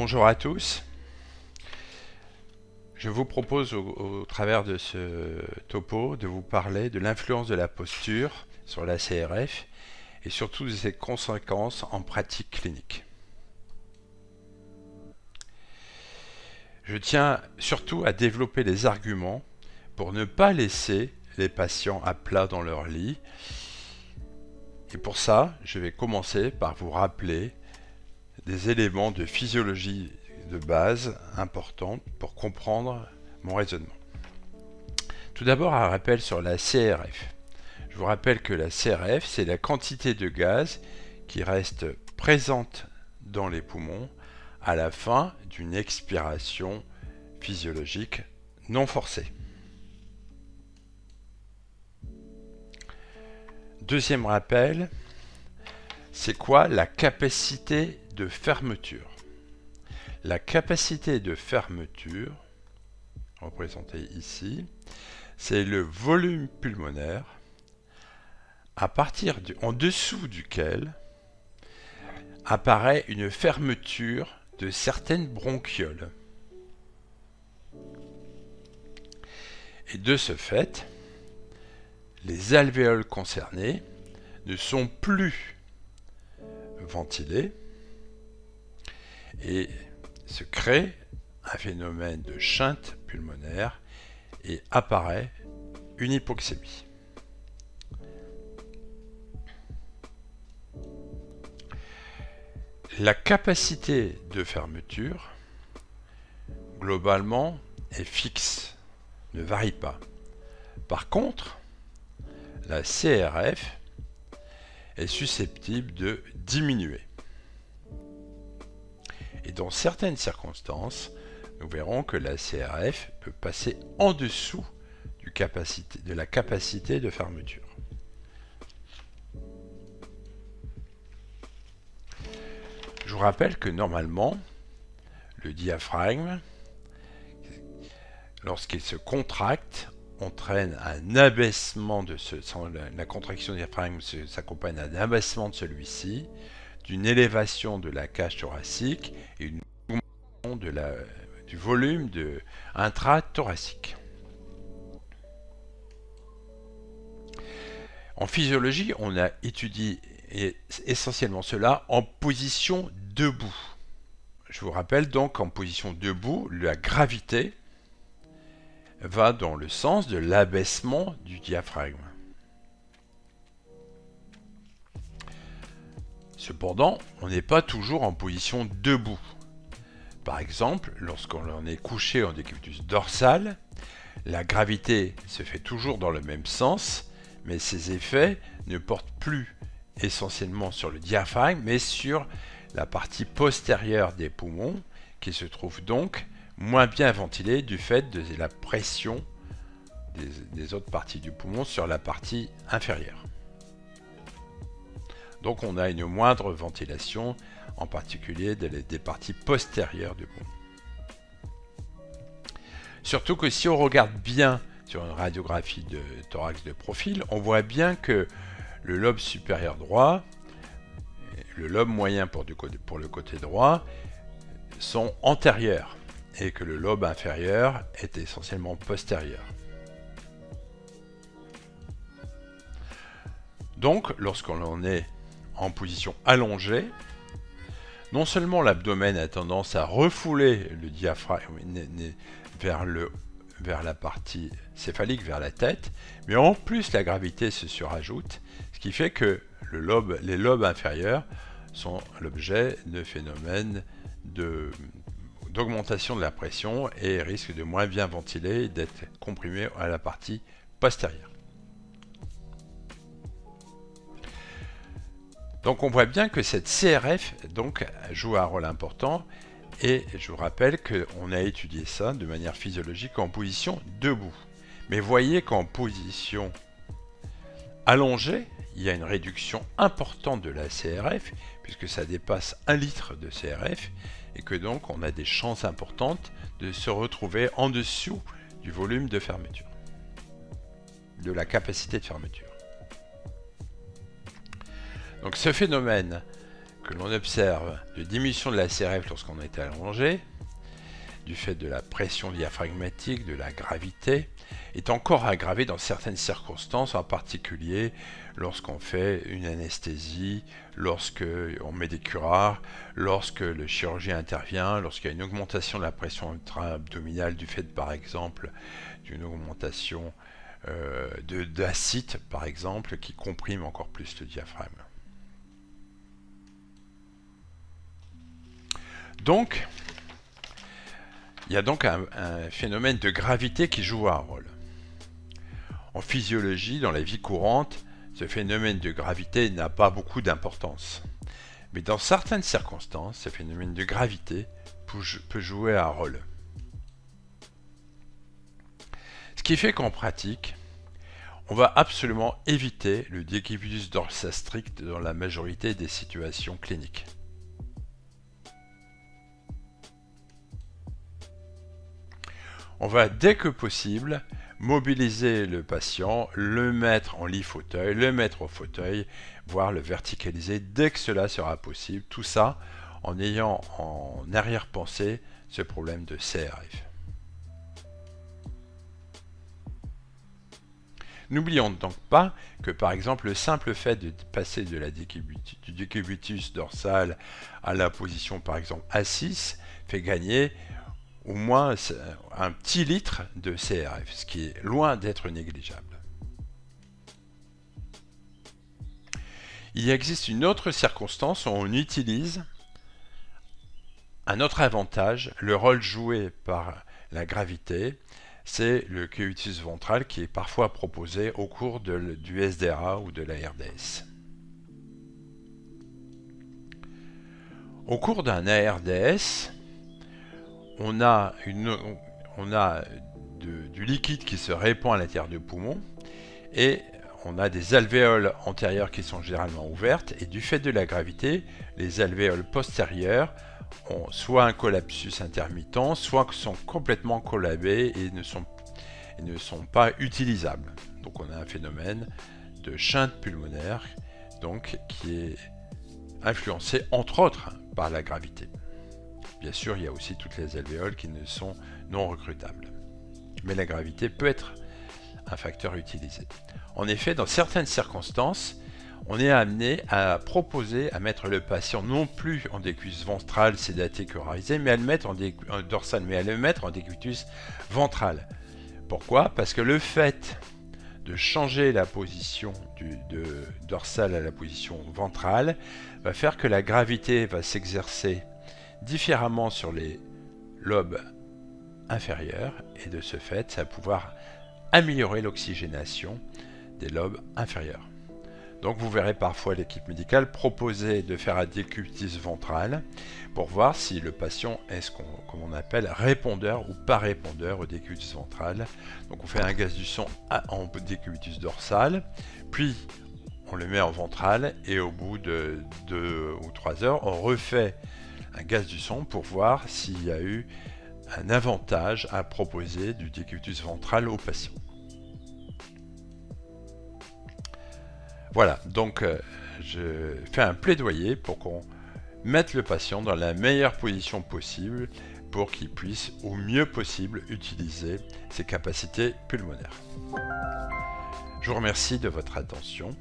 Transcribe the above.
Bonjour à tous. Je vous propose au travers de ce topo de vous parler de l'influence de la posture sur la CRF et surtout de ses conséquences en pratique clinique. Je tiens surtout à développer les arguments pour ne pas laisser les patients à plat dans leur lit. Et pour ça, je vais commencer par vous rappeler des éléments de physiologie de base importants pour comprendre mon raisonnement. Tout d'abord, un rappel sur la CRF. Je vous rappelle que la CRF, c'est la quantité de gaz qui reste présente dans les poumons à la fin d'une expiration physiologique non forcée. Deuxième rappel, c'est quoi la capacité de fermeture? La capacité de fermeture, représentée ici, c'est le volume pulmonaire en dessous duquel apparaît une fermeture de certaines bronchioles. Et de ce fait, les alvéoles concernées ne sont plus ventilées et se crée un phénomène de shunt pulmonaire et apparaît une hypoxémie. La capacité de fermeture, globalement, est fixe, ne varie pas. Par contre, la CRF est susceptible de diminuer. Et dans certaines circonstances, nous verrons que la CRF peut passer en dessous de la capacité de fermeture. Je vous rappelle que normalement, le diaphragme, lorsqu'il se contracte, entraîne un abaissement la contraction du diaphragme s'accompagne d'un abaissement de celui-ci, d'une élévation de la cage thoracique et une augmentation du volume intrathoracique. En physiologie, on a étudié essentiellement cela en position debout. Je vous rappelle donc en position debout, la gravité va dans le sens de l'abaissement du diaphragme. Cependant, on n'est pas toujours en position debout. Par exemple, lorsqu'on est couché en décubitus dorsal, la gravité se fait toujours dans le même sens, mais ses effets ne portent plus essentiellement sur le diaphragme, mais sur la partie postérieure des poumons, qui se trouve donc moins bien ventilée du fait de la pression des autres parties du poumon sur la partie inférieure. Donc on a une moindre ventilation, en particulier des parties postérieures du poumon. Surtout que si on regarde bien sur une radiographie de thorax de profil, on voit bien que le lobe supérieur droit, le lobe moyen pour le côté droit, sont antérieurs et que le lobe inférieur est essentiellement postérieur. Donc, lorsqu'on est en position allongée, non seulement l'abdomen a tendance à refouler le diaphragme vers la partie céphalique, vers la tête, mais en plus la gravité se surajoute, ce qui fait que les lobes inférieurs sont l'objet de phénomènes d'augmentation de la pression et risquent de moins bien ventiler et d'être comprimés à la partie postérieure. Donc on voit bien que cette CRF joue un rôle important et je vous rappelle qu'on a étudié ça de manière physiologique en position debout. Mais voyez qu'en position allongée, il y a une réduction importante de la CRF puisque ça dépasse 1 litre de CRF et que donc on a des chances importantes de se retrouver en dessous du volume de fermeture, de la capacité de fermeture. Donc ce phénomène que l'on observe de diminution de la CRF lorsqu'on est allongé, du fait de la pression diaphragmatique, de la gravité, est encore aggravé dans certaines circonstances, en particulier lorsqu'on fait une anesthésie, lorsqu'on met des curares, lorsque le chirurgien intervient, lorsqu'il y a une augmentation de la pression intra-abdominale du fait par exemple d'une augmentation d'acide par exemple qui comprime encore plus le diaphragme. Donc, il y a donc un phénomène de gravité qui joue un rôle. En physiologie, dans la vie courante, ce phénomène de gravité n'a pas beaucoup d'importance. Mais dans certaines circonstances, ce phénomène de gravité peut jouer un rôle. Ce qui fait qu'en pratique, on va absolument éviter le décubitus dorsal strict dans la majorité des situations cliniques. On va dès que possible mobiliser le patient, le mettre en lit fauteuil, le mettre au fauteuil, voire le verticaliser dès que cela sera possible. Tout ça en ayant en arrière-pensée ce problème de CRF. N'oublions donc pas que par exemple le simple fait de passer de du décubitus dorsal à la position par exemple A6 fait gagner au moins un petit litre de CRF, ce qui est loin d'être négligeable. Il existe une autre circonstance où on utilise un autre avantage, le rôle joué par la gravité, c'est le cubitus ventral qui est parfois proposé au cours du SDRA ou de la RDS. Au cours d'un ARDS, on a du liquide qui se répand à l'intérieur du poumon et on a des alvéoles antérieures qui sont généralement ouvertes et du fait de la gravité, les alvéoles postérieures ont soit un collapsus intermittent, soit sont complètement collabées et ne sont pas utilisables. Donc on a un phénomène de chinte pulmonaire donc, qui est influencé entre autres par la gravité. Bien sûr, il y a aussi toutes les alvéoles qui ne sont non recrutables. Mais la gravité peut être un facteur utilisé. En effet, dans certaines circonstances, on est amené à proposer à mettre le patient non plus en décubitus ventral sédaté curarisé, mais à le mettre en dorsal, mais à le mettre en décubitus ventral. Pourquoi? Parce que le fait de changer la position de dorsal à la position ventrale va faire que la gravité va s'exercer différemment sur les lobes inférieurs et de ce fait, ça va pouvoir améliorer l'oxygénation des lobes inférieurs. Donc vous verrez parfois l'équipe médicale proposer de faire un décubitus ventral pour voir si le patient est ce qu'on appelle répondeur ou pas répondeur au décubitus ventral. Donc on fait un gaz du sang en décubitus dorsal, puis on le met en ventral et au bout de 2 ou 3 heures, on refait un gaz du sang pour voir s'il y a eu un avantage à proposer du décubitus ventral au patient. Voilà, donc je fais un plaidoyer pour qu'on mette le patient dans la meilleure position possible pour qu'il puisse au mieux possible utiliser ses capacités pulmonaires. Je vous remercie de votre attention.